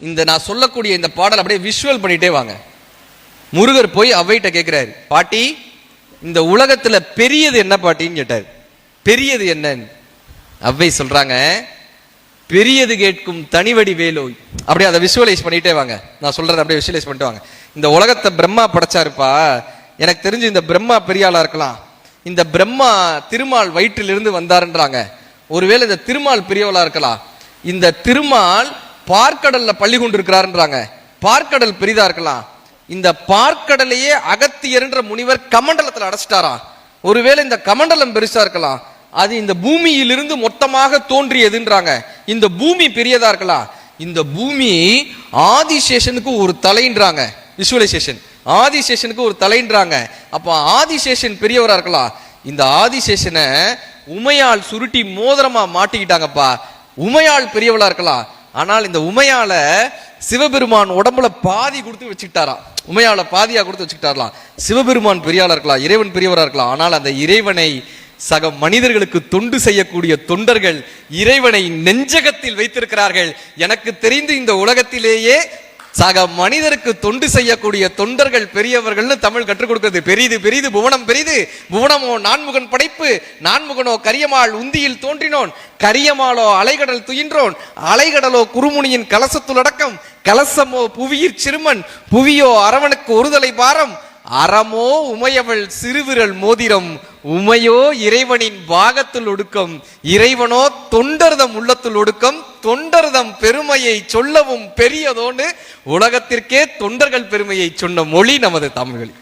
இந்த நான் சொல்லக்கூடிய இந்த பாடல் அப்படியே விஷுவல் பண்ணிட்டே வாங்க. முருகர் போய் அவ்வைட்ட கேட்கிறாரு, பாட்டி இந்த உலகத்துல பெரியது என்ன பாட்டின்னு கேட்டார். பெரியது என்னன்னு அவ்வை சொல்றாங்க, பெரியது கேட்கும் தனிவடி வேலோய். அப்படியே அதை விஷுவலைஸ் பண்ணிட்டே வாங்க. நான் சொல்றதை அப்படியே விஷுவலைஸ் பண்ணிட்டு வாங்க. இந்த உலகத்தை பிரம்மா படைச்சாருப்பா. எனக்கு தெரிஞ்சு இந்த பிரம்மா பெரிய ஆளா இருக்கலாம். இந்த பிரம்மா திருமால் வயிற்றிலிருந்து வந்தாருன்றாங்க. ஒருவேளை இந்த திருமால் பெரியவளா இருக்கலாம். இந்த திருமால் பார்க்கடல்ல பள்ளி கொண்டு இருக்கிறாருன்றாங்க. பார்க்கடல் பெரிதா இருக்கலாம். இந்த பார்க்கடலையே அகத்தியர்ன்ற முனிவர் கமண்டலத்தில் அடைச்சிட்டாராம். ஒருவேளை இந்த கமண்டலம் பெருசா இருக்கலாம். அது இந்த பூமியிலிருந்து மொத்தமாக தோன்றியதுன்றாங்க. இந்த பூமி பெரியதா இருக்கலாம். இந்த பூமி ஆதிசேஷனுக்கு ஒரு தலைன்றாங்க. விஷுவலைசேஷன், ஆதிசேஷனுக்கு ஒரு தலைன்றாங்க. அப்ப ஆதிசேஷன் பெரியவரா இருக்கலாம். இந்த ஆதிசேஷனை உமையால் சுருட்டி மோதிரமா மாட்டிக்கிட்டாங்கப்பா. உமையால் பெரியவளா இருக்கலாம். ஆனால் இந்த உமையால சிவபெருமான் உடம்புல பாதி கொடுத்து வச்சுக்கிட்டாராம். உமையால பாதியா கொடுத்து வச்சுக்கிட்டாரலாம். சிவபெருமான் பெரியாளா இருக்கலாம், இறைவன் பெரியவரா இருக்கலாம். ஆனால் அந்த இறைவனை சக மனிதர்களுக்கு தொண்டு செய்யக்கூடிய தொண்டர்கள் இறைவனை நெஞ்சகத்தில் வைத்திருக்கிறார்கள். எனக்கு தெரிந்து இந்த உலகத்திலேயே சக மனிதருக்கு தொண்டு செய்யக்கூடிய தொண்டர்கள் பெரியவர்கள்னு தமிழ் கற்றுக் கொடுக்கிறது. பெரிது பெரிது புவனம் பெரிது, புவனமோ நான்முகன் படைப்பு, நான்முகனோ கரியமாள் உந்தியில் தோன்றினோன், கரியமாளோ அலைகடல் துயின்றோன், அலைகடலோ குருமுனியின் கலசத்துலடக்கம், கலசமோ புவியிற் சிறுமன், புவியோ அரவனுக்கு ஒருதலை பாரம், அறமோ உமையவள் சிறுவிரல் மோதிரம், உமையோ இறைவனின் பாகத்தில் ஒடுக்கம், இறைவனோ தொண்டர்தம் உள்ளத்தில் ஒடுக்கம், தொண்டர்தம் பெருமையை சொல்லவும் பெரியதோன்னு உலகத்திற்கே தொண்டர்கள் பெருமையை சொன்ன மொழி நமது தமிழ்.